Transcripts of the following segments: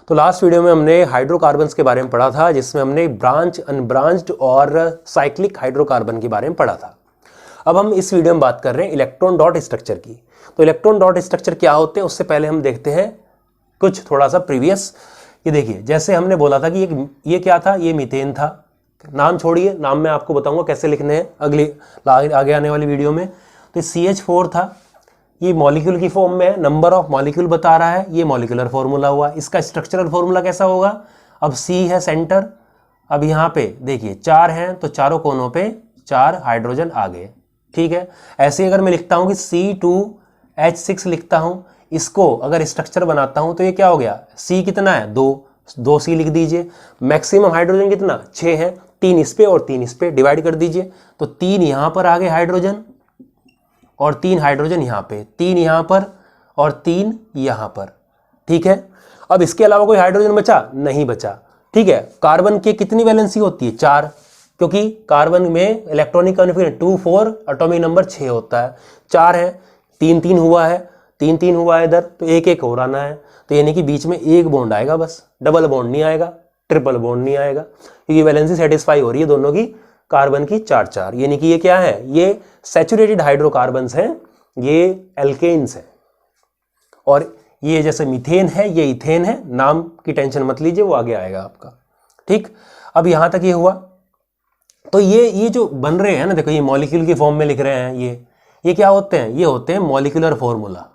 तो last video में हमने हाइड्रोकार्बन्स के बारे में पढ़ा था, जिसमें हमने ब्रांच, अनब्रांच्ड और साइक्लिक हाइड्रोकार्बन के बारे में पढ़ा था। अब हम इस वीडियो में बात कर रहे हैं इलेक्ट्रॉन डॉट स्ट्रक्चर की। तो इलेक्ट्रॉन डॉट स्ट्रक्चर क्या होते हैं उससे पहले हम देखते हैं कुछ थोड़ा सा प्रीवियस। ये देखिए, जैसे हमने बोला था कि ये क्या था, ये मीथेन था। नाम छोड़िए, नाम मैं आपको बताऊंगा कैसे लिखने हैं अगले आगे आने वाली वीडियो में। तो CH4 था, ये मॉलिक्यूल की फॉर्म में है, नंबर ऑफ मॉलिक्यूल बता रहा है, ये मॉलिक्यूलर फॉर्मूला हुआ। इसका स्ट्रक्चरल फॉर्मूला कैसा होगा, अब C है सेंटर, अब यहाँ पे देखिए 4 हैं तो चारों कोनों पे 4 हाइड्रोजन आ गए, ठीक है। ऐसे अगर मैं लिखता हूँ कि C2H6 लिखता हूँ, इसको अगर स्ट्रक्चर बनाता हूँ तो ये क्या हो गया, C कितना है 2 C लिख दीजिए। मैक्सिमम हाइड्रोजन कितना 6 है, 3 इस पे और 3 इस पे डिवाइड कर दीजिए, तो 3 यहाँ पर आ गए हाइड्रोजन और 3 हाइड्रोजन यहाँ पे, 3 यहाँ पर और 3 यहाँ पर, ठीक है। अब इसके अलावा कोई हाइड्रोजन बचा नहीं बचा, ठीक है। कार्बन की कितनी वैलेंसी होती है 4, क्योंकि कार्बन में इलेक्ट्रॉनिक कॉन्फिगरेशन 2-4 एटॉमिक नंबर 6 होता है, 4 है, 3-3 हुआ है, 3-3 हुआ है इधर, तो 1-1 हो रहा है। तो यानी कि बीच में एक बॉन्ड आएगा बस, डबल बॉन्ड नहीं आएगा, ट्रिपल बॉन्ड नहीं आएगा, क्योंकि वैलेंसी सेटिस्फाई हो रही है दोनों की, कार्बन की 4-4। यानी कि ये क्या है, ये सैचुरेटेड हाइड्रोकार्बन्स हैं, ये एल्केन्स हैं। और ये जैसे मीथेन है, ये इथेन है, नाम की टेंशन मत लीजिए, वो आगे आएगा आपका, ठीक। अब यहां तक ये हुआ। तो ये जो बन रहे हैं ना, देखो ये मॉलिक्यूल की फॉर्म में लिख रहे हैं, ये क्या होते हैं, ये होते हैं मॉलिक्यूलर फॉर्मूला।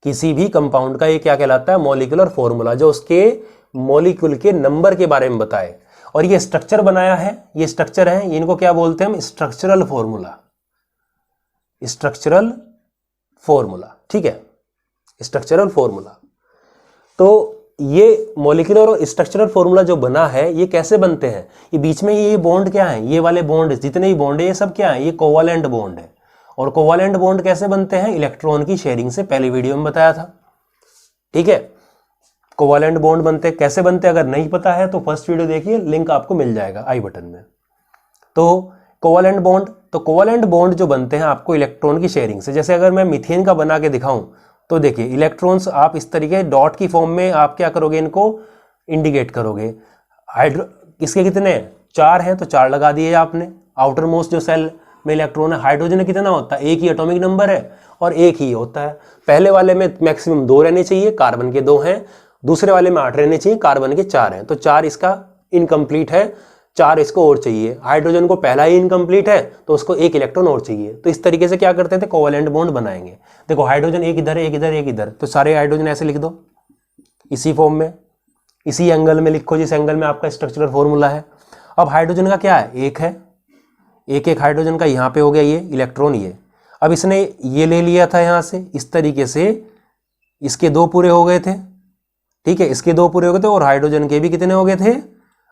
किसी भी कंपाउंड का ये क्या कहलाता है, मॉलिक्यूलर फॉर्मूला, जो उसके मॉलिक्यूल के नंबर के बारे में बताए। और ये स्ट्रक्चर बनाया है, ये स्ट्रक्चर है, इनको क्या बोलते हैं हम, स्ट्रक्चरल फॉर्मूला, स्ट्रक्चरल फॉर्मूला, ठीक है, स्ट्रक्चरल फॉर्मूला। तो ये मॉलिक्यूलर और स्ट्रक्चरल फॉर्मूला जो बना है, ये कैसे बनते हैं, ये बीच में ये बॉन्ड क्या है, ये वाले बॉन्ड जितने भी बॉन्ड है ये सब क्या है, ये कोवालेंट बॉन्ड है। और कोवालेंट बॉन्ड कैसे बनते हैं, इलेक्ट्रॉन की शेयरिंग से, पहले वीडियो में बताया था, ठीक है। कोवालेंट बॉन्ड बनते कैसे बनते, अगर नहीं पता है तो फर्स्ट वीडियो देखिए, लिंक आपको मिल जाएगा आई बटन में। तो कोवालेंट बॉन्ड, तो कोवालेंट बॉन्ड जो बनते हैं आपको इलेक्ट्रॉन की शेयरिंग से। जैसे अगर मैं मीथेन का बना के दिखाऊं तो देखिए, इलेक्ट्रॉन्स आप इस तरीके डॉट की फॉर्म में आप क्या करोगे, इनको इंडिकेट करोगे। इसके कितने 4 हैं तो 4 लगा दिए आपने। आउटर मोस्ट जो सेल में इलेक्ट्रॉन है, हाइड्रोजन कितना होता है, एक ही एटॉमिक नंबर है और एक ही होता है। पहले वाले में मैक्सिमम 2 रहने चाहिए, कार्बन के 2 हैं। दूसरे वाले में 8 रहने चाहिए, कार्बन के 4 हैं, तो 4 इसका इनकम्प्लीट है, 4 इसको और चाहिए। हाइड्रोजन को पहला ही इनकम्प्लीट है तो उसको 1 इलेक्ट्रॉन और चाहिए। तो इस तरीके से क्या करते थे, कोवेलेंट बॉन्ड बनाएंगे। देखो हाइड्रोजन एक इधर है, एक इधर, एक इधर, तो सारे हाइड्रोजन ऐसे लिख दो, इसी फॉर्म में, इसी एंगल में लिखो जिस एंगल में आपका स्ट्रक्चरल फॉर्मूला है। अब हाइड्रोजन का क्या है, एक है, एक हाइड्रोजन का यहाँ पे हो गया ये इलेक्ट्रॉन, ये अब इसने ये ले लिया था यहाँ से, इस तरीके से इसके 2 पूरे हो गए थे, ठीक है, इसके 2 पूरे हो गए थे, और हाइड्रोजन के भी कितने हो गए थे,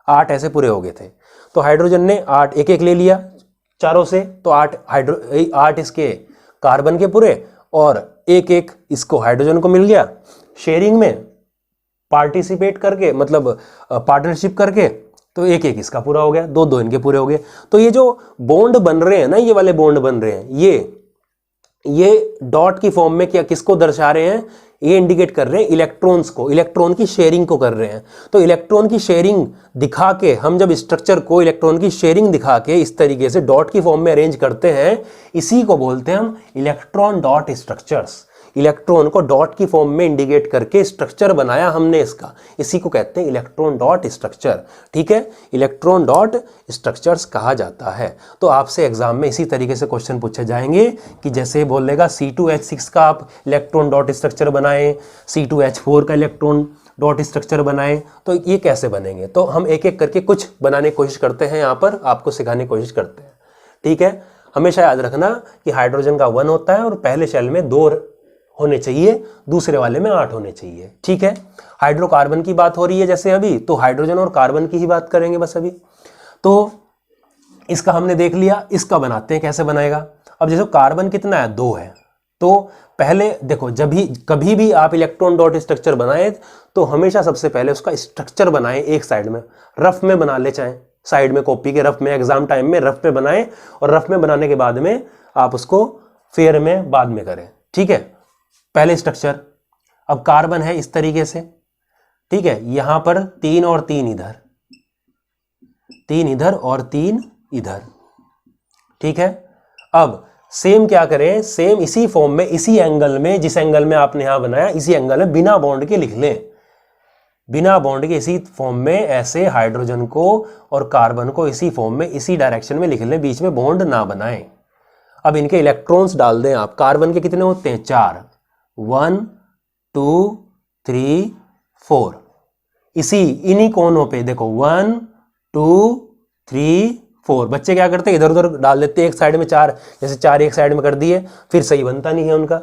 8 ऐसे पूरे हो गए थे। तो हाइड्रोजन ने 8 एक ले लिया चारों से, तो 8 इसके कार्बन के पूरे और एक इसको हाइड्रोजन को मिल गया शेयरिंग में, पार्टिसिपेट करके, मतलब पार्टनरशिप करके, तो एक इसका पूरा हो गया, 2 इनके पूरे हो गए। तो ये जो बॉन्ड बन रहे हैं ना, ये वाले बॉन्ड बन रहे हैं, ये डॉट की फॉर्म में क्या किसको दर्शा रहे हैं, ये इंडिकेट कर रहे हैं इलेक्ट्रॉन्स को, इलेक्ट्रॉन की शेयरिंग को कर रहे हैं। तो इलेक्ट्रॉन की शेयरिंग दिखा के, हम जब स्ट्रक्चर को इलेक्ट्रॉन की शेयरिंग दिखा के इस तरीके से डॉट की फॉर्म में अरेंज करते हैं, इसी को बोलते हैं हम electron dot structures. Electron co dot की फॉर्म में इंडिकेट करके स्ट्रक्चर बनाया हमने इसका, इसी को कहते हैं इलेक्ट्रॉन डॉट स्ट्रक्चर, ठीक है, इलेक्ट्रॉन डॉट स्ट्रक्चर्स कहा जाता है। तो आपसे एग्जाम में इसी तरीके से क्वेश्चन पूछे जाएंगे कि जैसे बोलेगा C2H6 का आप इलेक्ट्रॉन डॉट स्ट्रक्चर बनाएं, C2H4 का इलेक्ट्रॉन डॉट स्ट्रक्चर बनाएं, तो ये कैसे बनेंगे। तो हम एक एक करके कुछ बनाने की कोशिश करते हैं, यहाँ पर आपको सिखाने की कोशिश करते हैं, ठीक है। हमेशा याद रखना कि हाइड्रोजन का 1 होता है और पहले शेल में 2 होने चाहिए, दूसरे वाले में 8 होने चाहिए, ठीक है। हाइड्रोकार्बन की बात हो रही है जैसे अभी, तो हाइड्रोजन और कार्बन की ही बात करेंगे बस अभी। तो इसका हमने देख लिया, इसका बनाते हैं कैसे बनेगा। अब जैसे कार्बन कितना है, 2 है, तो पहले देखो, जब भी कभी भी आप इलेक्ट्रॉन डॉट स्ट्रक्चर बनाए तो हमेशा सबसे पहले उसका स्ट्रक्चर बनाएं, एक साइड में रफ में बना ले, चाहे साइड में कॉपी के रफ में, एग्जाम टाइम में रफ में बनाएं, और रफ में बनाने के बाद में आप उसको फेयर में बाद में करें, ठीक है। पहले स्ट्रक्चर, अब कार्बन है इस तरीके से, ठीक है, यहां पर 3 और 3 इधर, 3 इधर और 3 इधर, ठीक है। अब सेम क्या करें, सेम इसी फॉर्म में, इसी एंगल में, जिस एंगल में आपने यहां बनाया, इसी एंगल में बिना बॉन्ड के लिख लें, बिना बॉन्ड के इसी फॉर्म में ऐसे हाइड्रोजन को और कार्बन को इसी फॉर्म में इसी डायरेक्शन में लिख लें, बीच में बॉन्ड ना बनाएं। अब इनके इलेक्ट्रॉन्स डाल दें आप। कार्बन के कितने होते हैं? 4, 1 2 3 4, इसी इन्हीं कोनों पे देखो 1 2 3 4। बच्चे क्या करते हैं, इधर उधर डाल देते हैं, एक साइड में 4, जैसे 4 एक साइड में कर दिए, फिर सही बनता नहीं है उनका।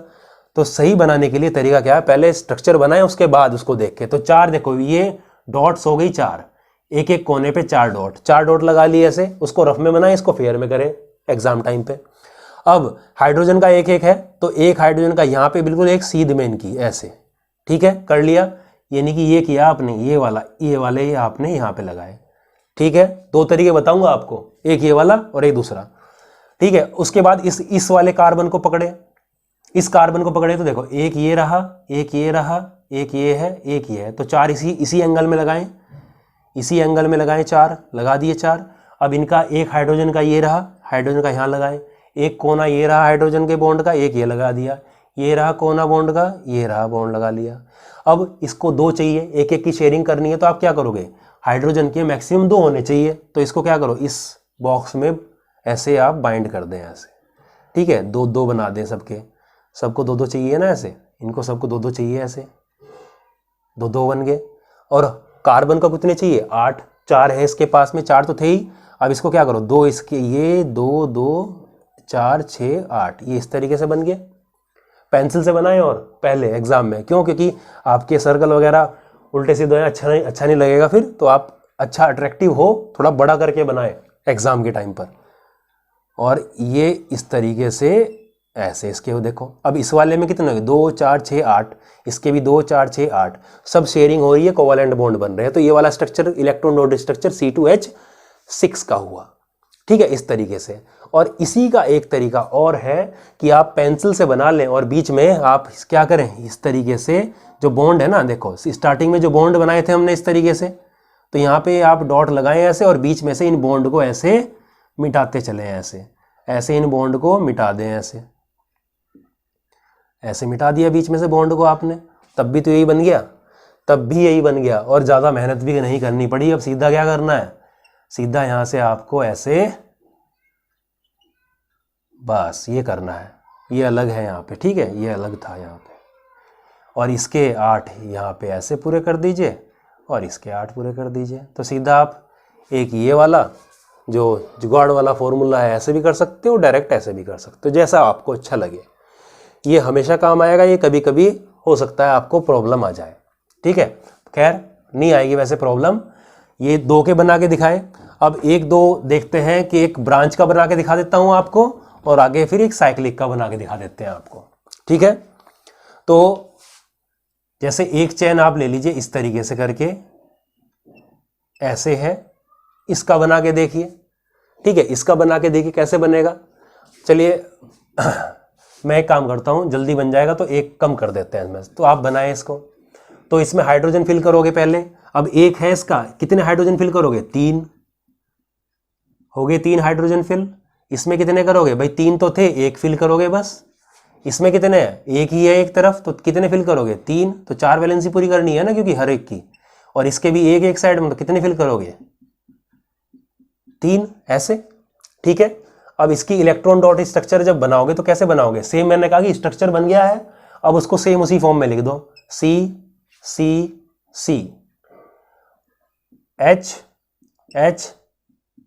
तो सही बनाने के लिए तरीका क्या है, पहले स्ट्रक्चर बनाए उसके बाद उसको देख के। तो 4 देखो, ये डॉट्स हो गई 4, एक एक कोने पे 4 डॉट, 4 डॉट लगा लिए ऐसे। उसको रफ में बनाए, इसको फेयर में करें एग्जाम टाइम पे। अब हाइड्रोजन का एक एक है, तो एक हाइड्रोजन का यहाँ पे बिल्कुल एक सीध में इनकी ऐसे, ठीक है, कर लिया। यानी कि ये किया आपने, ये वाले आपने यहाँ पे लगाए, ठीक है। 2 तरीके बताऊंगा आपको, एक ये वाला और एक दूसरा, ठीक है। उसके बाद इस वाले कार्बन को पकड़े, इस कार्बन को पकड़े तो देखो एक ये रहा, एक ये रहा, एक ये है, एक ये है, तो 4 इसी एंगल में लगाएं, इसी एंगल में लगाएं, 4 लगा दिए 4। अब इनका एक हाइड्रोजन का ये रहा, हाइड्रोजन का यहाँ लगाएं, एक कोना ये रहा हाइड्रोजन के बॉन्ड का, एक ये लगा दिया, ये रहा कोना बॉन्ड का, ये रहा बॉन्ड लगा लिया। अब इसको 2 चाहिए, एक एक की शेयरिंग करनी है, तो आप क्या करोगे, हाइड्रोजन के मैक्सिमम 2 होने चाहिए, तो इसको क्या करो, इस बॉक्स में ऐसे आप बाइंड कर दें ऐसे, ठीक है। 2 बना दें, सबको 2 चाहिए ना ऐसे, इनको सबको 2 चाहिए ऐसे, 2 बन गए। और कार्बन का कितने चाहिए, 8, 4 है इसके पास में, 4 तो थे ही। अब इसको क्या करो, 2 इसके, ये 2 2 4 6 8, ये इस तरीके से बन गए। पेंसिल से बनाएं और पहले एग्जाम में, क्यों, क्योंकि आपके सर्कल वगैरह उल्टे सीधे अच्छा नहीं लगेगा फिर, तो आप अच्छा अट्रैक्टिव हो, थोड़ा बड़ा करके बनाएं एग्जाम के टाइम पर। और ये इस तरीके से ऐसे इसके हो देखो। अब इस वाले में कितने, 2 4 6 8, इसके भी 2 4 6 8, सब शेयरिंग हो रही है, कोवैलेंट बॉन्ड बन रहे हैं। तो ये वाला structure electron dot structure C2H6 का हुआ, ठीक है, इस तरीके से। और इसी का एक तरीका और है कि आप पेंसिल से बना लें और बीच में आप क्या करें, इस तरीके से जो बॉन्ड है ना, देखो स्टार्टिंग में जो बॉन्ड बनाए थे हमने इस तरीके से, तो यहाँ पे आप डॉट लगाएं ऐसे, और बीच में से इन बॉन्ड को ऐसे मिटाते चले, ऐसे इन बॉन्ड को मिटा दें, ऐसे मिटा दिया बीच में से बॉन्ड को आपने, तब भी तो यही बन गया, तब भी यही बन गया, और ज़्यादा मेहनत भी नहीं करनी पड़ी। अब सीधा क्या करना है, सीधा यहाँ से आपको ऐसे बस ये करना है, ये अलग है यहाँ पे, ठीक है, ये अलग था यहाँ पे, और इसके 8 यहाँ पे ऐसे पूरे कर दीजिए, और इसके 8 पूरे कर दीजिए। तो सीधा आप एक ये वाला जो जुगाड़ वाला फॉर्मूला है ऐसे भी कर सकते हो, डायरेक्ट ऐसे भी कर सकते हो, जैसा आपको अच्छा लगे। ये हमेशा काम आएगा, ये कभी कभी हो सकता है आपको प्रॉब्लम आ जाए, ठीक है। खैर नहीं आएगी वैसे प्रॉब्लम। ये 2 के बना के दिखाए। अब 1-2 देखते हैं कि एक ब्रांच का बना के दिखा देता हूँ आपको, और आगे फिर एक साइक्लिक का बना के दिखा देते हैं आपको, ठीक है। तो जैसे एक चेन आप ले लीजिए इस तरीके से करके, ऐसे है, इसका बना के देखिए, ठीक है, इसका बना के देखिए कैसे बनेगा। चलिए मैं एक काम करता हूं, जल्दी बन जाएगा, तो एक कम कर देते हैं, तो आप बनाएं इसको। तो इसमें हाइड्रोजन फिल करोगे पहले। अब एक है इसका, कितने हाइड्रोजन फिल करोगे, 3 हो गए, 3 हाइड्रोजन फिल। इसमें कितने करोगे भाई, 3 तो थे, एक फिल करोगे बस। इसमें कितने हैं, एक ही है एक तरफ, तो कितने फिल करोगे, 3, तो 4 वैलेंसी पूरी करनी है ना, क्योंकि हर एक की। और इसके भी एक साइड में, तो कितने फिल करोगे, 3 ऐसे, ठीक है। अब इसकी इलेक्ट्रॉन डॉट स्ट्रक्चर जब बनाओगे तो कैसे बनाओगे, सेम मैंने कहा कि स्ट्रक्चर बन गया है, अब उसको सेम उसी फॉर्म में लिख दो, C C C H H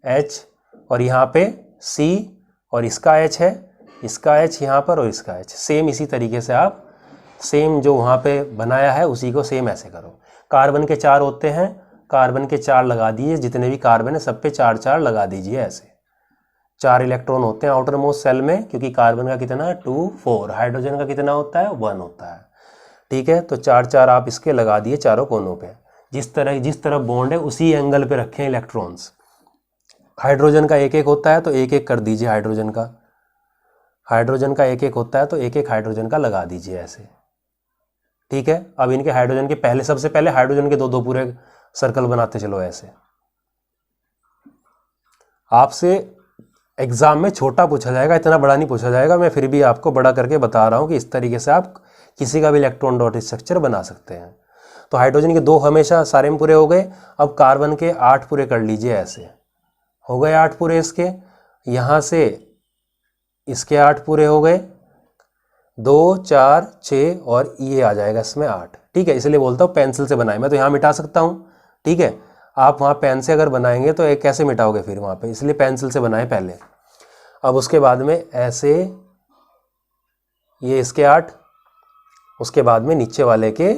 H, और यहाँ पे C, और इसका H है, इसका H यहाँ पर, और इसका H सेम इसी तरीके से आप सेम जो वहाँ पे बनाया है उसी को सेम ऐसे करो। कार्बन के 4 होते हैं, कार्बन के 4 लगा दिए, जितने भी कार्बन है सब पे 4 लगा दीजिए ऐसे। 4 इलेक्ट्रॉन होते हैं आउटर मोस्ट सेल में, क्योंकि कार्बन का कितना है 2 4, हाइड्रोजन का कितना होता है 1 होता है, ठीक है। तो 4 आप इसके लगा दिए चारों कोनों पे, जिस तरफ बॉन्ड है उसी एंगल पे रखें इलेक्ट्रॉन्स। हाइड्रोजन का एक होता है तो एक कर दीजिए, हाइड्रोजन का एक होता है तो एक हाइड्रोजन का लगा दीजिए ऐसे, ठीक है। अब इनके हाइड्रोजन के पहले, सबसे पहले हाइड्रोजन के दो दो पूरे सर्कल बनाते चलो ऐसे। आपसे एग्जाम में छोटा पूछा जाएगा, इतना बड़ा नहीं पूछा जाएगा, मैं फिर भी आपको बड़ा करके बता रहा हूँ कि इस तरीके से आप किसी का भी इलेक्ट्रॉन डॉट स्ट्रक्चर बना सकते हैं। तो हाइड्रोजन के 2 हमेशा सारे में पूरे हो गए। अब कार्बन के 8 पूरे कर लीजिए ऐसे, हो गए 8 पूरे इसके, यहाँ से इसके 8 पूरे हो गए, 2 4 6 और ये आ जाएगा इसमें 8। ठीक है, इसलिए बोलता हूँ पेंसिल से बनाए, मैं तो यहाँ मिटा सकता हूँ। ठीक है, आप वहाँ पेन से अगर बनाएंगे तो एक कैसे मिटाओगे फिर वहाँ पे, इसलिए पेंसिल से बनाए पहले। अब उसके बाद में ऐसे ये इसके 8, उसके बाद में नीचे वाले के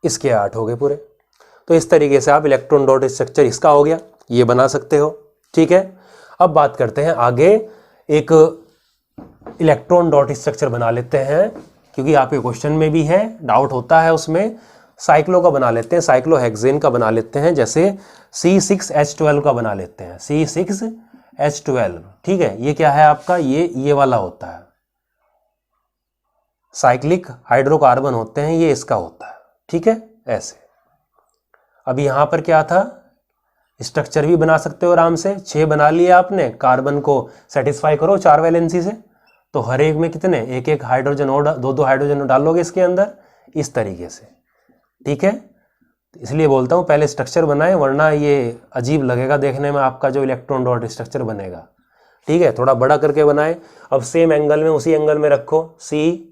इसके 8 हो गए पूरे। तो इस तरीके से आप इलेक्ट्रॉन डॉट स्ट्रक्चर इसका हो गया, ये बना सकते हो। ठीक है, अब बात करते हैं आगे, एक इलेक्ट्रॉन डॉट स्ट्रक्चर बना लेते हैं, क्योंकि आपके क्वेश्चन में भी है, डाउट होता है उसमें। साइक्लो का बना लेते हैं, साइक्लोहेक्सेन का बना लेते हैं, जैसे C6H12 का बना लेते हैं, C6H12। ठीक है, ये क्या है आपका, ये वाला होता है, साइक्लिक हाइड्रोकार्बन होते हैं, ये इसका होता है। ठीक है, ऐसे। अब यहाँ पर क्या था, स्ट्रक्चर भी बना सकते हो आराम से। 6 बना लिए आपने, कार्बन को सेटिस्फाई करो 4 वैलेंसी से, तो हर एक में कितने, एक एक हाइड्रोजन और 2 हाइड्रोजन डालोगे इसके अंदर, इस तरीके से। ठीक है, इसलिए बोलता हूँ पहले स्ट्रक्चर बनाए, वरना ये अजीब लगेगा देखने में आपका जो इलेक्ट्रॉन डॉट स्ट्रक्चर बनेगा। ठीक है, थोड़ा बड़ा करके बनाए। अब सेम एंगल में, उसी एंगल में रखो, सी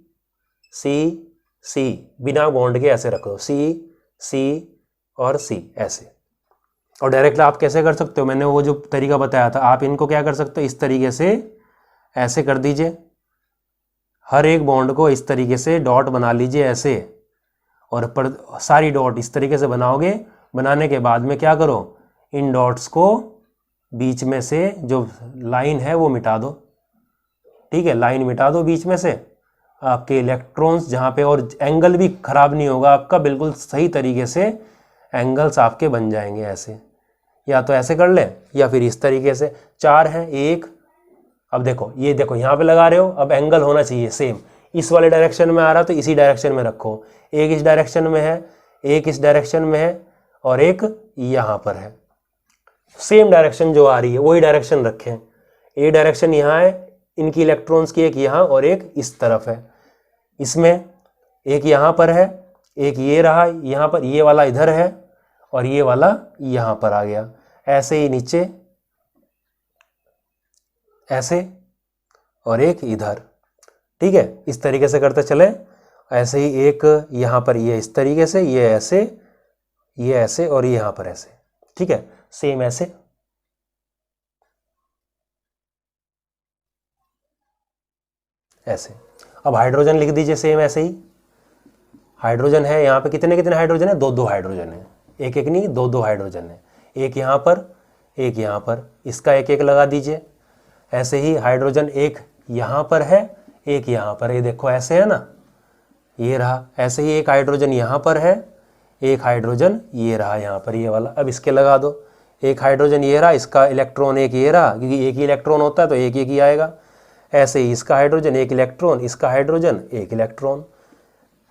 सी सी, बिना बॉन्ड के ऐसे रखो, सी सी और सी ऐसे। और डायरेक्ट आप कैसे कर सकते हो, मैंने वो जो तरीका बताया था, आप इनको क्या कर सकते हो, इस तरीके से ऐसे कर दीजिए, हर एक बॉन्ड को इस तरीके से डॉट बना लीजिए ऐसे, और पर सारी डॉट इस तरीके से बनाओगे। बनाने के बाद में क्या करो, इन डॉट्स को बीच में से जो लाइन है वो मिटा दो। ठीक है, लाइन मिटा दो बीच में से, आपके इलेक्ट्रॉन्स जहाँ पे, और एंगल भी खराब नहीं होगा आपका, बिल्कुल सही तरीके से एंगल्स आपके बन जाएंगे ऐसे। या तो ऐसे कर ले, या फिर इस तरीके से। 4 हैं, 1। अब देखो, ये देखो यहाँ पे लगा रहे हो, अब एंगल होना चाहिए सेम, इस वाले डायरेक्शन में आ रहा तो इसी डायरेक्शन में रखो। एक इस डायरेक्शन में है, एक इस डायरेक्शन में है, और एक यहाँ पर है। सेम डायरेक्शन जो आ रही है वही डायरेक्शन रखें। ए डायरेक्शन यहाँ है, इनकी इलेक्ट्रॉन्स की एक यहाँ और एक इस तरफ है। इसमें एक यहाँ पर है, एक ये रहा यहाँ पर, ये वाला इधर है और ये वाला यहाँ पर आ गया। ऐसे ही नीचे ऐसे, और एक इधर। ठीक है, इस तरीके से करते चले। ऐसे ही एक यहाँ पर ये इस तरीके से, ये ऐसे और ये यहाँ पर ऐसे। ठीक है, सेम ऐसे। ऐसे। अब हाइड्रोजन लिख दीजिए सेम ऐसे ही। हाइड्रोजन है यहाँ पे, कितने कितने हाइड्रोजन है, 2 हाइड्रोजन है, एक एक नहीं 2 हाइड्रोजन है, एक यहाँ पर एक यहाँ पर, इसका एक एक लगा दीजिए। ऐसे ही हाइड्रोजन एक यहाँ पर है, एक यहाँ पर, ये देखो ऐसे है ना, ये रहा। ऐसे ही एक हाइड्रोजन यहाँ पर है, एक हाइड्रोजन ये रहा यहाँ पर, ये वाला। अब इसके लगा दो, एक हाइड्रोजन ये रहा, इसका इलेक्ट्रॉन एक ये रहा, क्योंकि एक ही इलेक्ट्रॉन होता है तो एक एक ही आएगा। ऐसे ही इसका हाइड्रोजन एक इलेक्ट्रॉन, इसका हाइड्रोजन एक इलेक्ट्रॉन।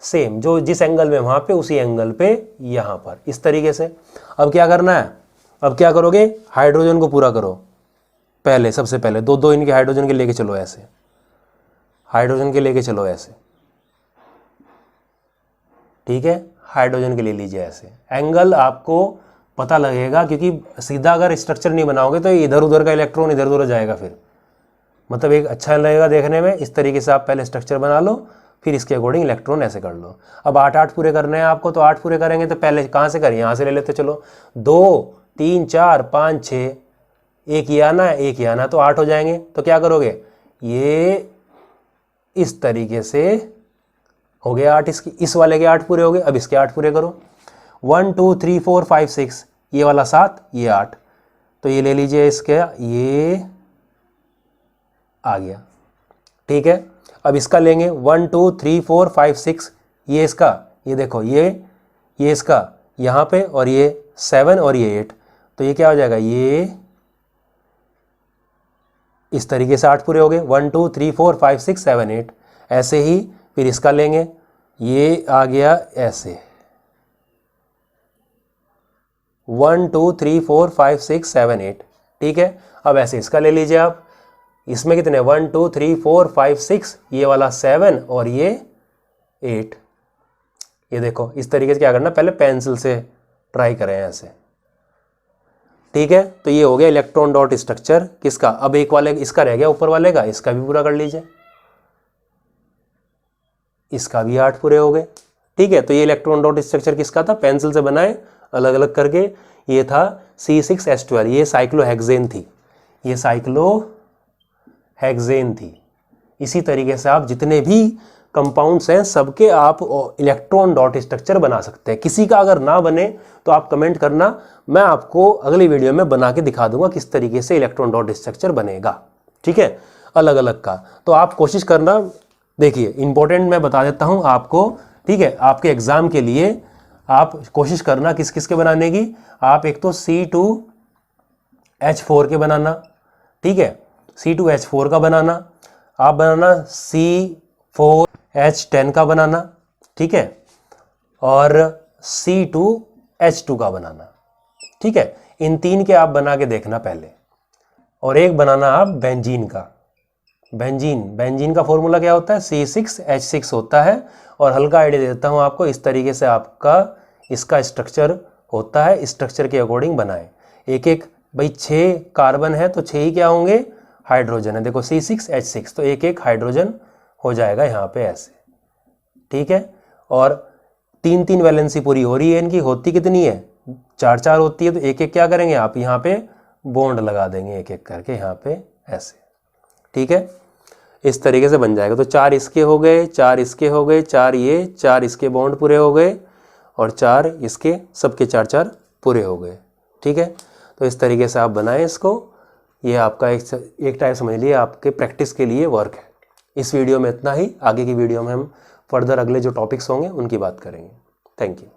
सेम, जो जिस एंगल में वहाँ पे उसी एंगल पे यहाँ पर, इस तरीके से। अब क्या करना है, अब क्या करोगे, हाइड्रोजन को पूरा करो पहले। सबसे पहले 2 इनके हाइड्रोजन के लेके चलो ऐसे, हाइड्रोजन के लेके चलो ऐसे। ठीक है, हाइड्रोजन के ले लीजिए ऐसे। एंगल आपको पता लगेगा, क्योंकि सीधा अगर स्ट्रक्चर नहीं बनाओगे तो इधर उधर का इलेक्ट्रॉन इधर उधर जाएगा, फिर मतलब एक अच्छा लगेगा देखने में। इस तरीके से आप पहले स्ट्रक्चर बना लो, फिर इसके अकॉर्डिंग इलेक्ट्रॉन ऐसे कर लो। अब 8 पूरे करने हैं आपको, तो 8 पूरे करेंगे तो पहले कहाँ से करें, यहाँ से ले लेते चलो। 2 3 4 5 6, एक ये आना है, एक ये आना, तो 8 हो जाएंगे। तो क्या करोगे, ये इस तरीके से हो गया 8, इसकी, इस वाले के 8 पूरे हो गए। अब इसके 8 पूरे करो, 1 2 3 4 5 6, ये वाला 7, ये 8, तो ये ले लीजिए, इसके ये आ गया। ठीक है, अब इसका लेंगे 1 2 3 4 5 6, ये इसका, ये देखो ये इसका यहाँ पे, और ये 7 और ये 8, तो ये क्या हो जाएगा, ये इस तरीके से 8 पूरे हो गए। 1 2 3 4 5 6 7 8। ऐसे ही फिर इसका लेंगे, ये आ गया ऐसे 1 2 3 4 5 6 7 8, ठीक है। अब ऐसे इसका ले लीजिए आप, इसमें कितने 1 2 3 4 5 6, ये वाला 7 और ये 8। ये देखो इस तरीके से क्या करना, पहले पेंसिल से ट्राई करें ऐसे, ठीक है। तो ये हो गया इलेक्ट्रॉन डॉट स्ट्रक्चर किसका। अब एक वाले इसका रह गया ऊपर वाले का, इसका भी पूरा कर लीजिए, इसका भी 8 पूरे हो गए, ठीक है। तो ये इलेक्ट्रॉन डॉट स्ट्रक्चर किसका था, पेंसिल से बनाए अलग अलग करके। ये था C6H12, ये साइक्लोहेक्सेन थी, ये साइक्लोहेक्सेन थी। इसी तरीके से आप जितने भी कंपाउंड्स हैं सबके आप इलेक्ट्रॉन डॉट स्ट्रक्चर बना सकते हैं। किसी का अगर ना बने तो आप कमेंट करना, मैं आपको अगली वीडियो में बना के दिखा दूंगा किस तरीके से इलेक्ट्रॉन डॉट स्ट्रक्चर बनेगा, ठीक है, अलग अलग का। तो आप कोशिश करना, देखिए इंपॉर्टेंट मैं बता देता हूं आपको, ठीक है। आपके एग्जाम के लिए आप कोशिश करना किस किस के बनाने की, आप एक तो C2H4 के बनाना, ठीक है, C2H4 का बनाना, आप बनाना C4H10 का बनाना, ठीक है, और C2H2 का बनाना, ठीक है। इन 3 के आप बना के देखना पहले, और एक बनाना आप बेंजीन का। बेंजीन का फॉर्मूला क्या होता है, C6H6 होता है। और हल्का आइडिया दे देता हूं आपको, इस तरीके से आपका इसका स्ट्रक्चर होता है, स्ट्रक्चर के अकॉर्डिंग बनाएं। एक एक भाई 6 कार्बन है तो 6 ही क्या होंगे, हाइड्रोजन है। देखो C6H6, तो एक एक हाइड्रोजन हो जाएगा यहाँ पे ऐसे, ठीक है। और 3 वैलेंसी पूरी हो रही है इनकी, होती कितनी है 4 होती है। तो एक एक क्या करेंगे आप यहाँ पे बॉन्ड लगा देंगे एक एक करके यहाँ पे ऐसे, ठीक है। इस तरीके से बन जाएगा। तो 4 इसके हो गए, 4 इसके हो गए, 4 ये, 4 इसके बॉन्ड पूरे हो गए, और 4 इसके, सबके 4 पूरे हो गए, ठीक है। तो इस तरीके से आप बनाएं इसको। ये आपका एक टाइप समझ लिए आपके प्रैक्टिस के लिए वर्क है। इस वीडियो में इतना ही, आगे की वीडियो में हम फर्दर अगले जो टॉपिक्स होंगे उनकी बात करेंगे। Thank you.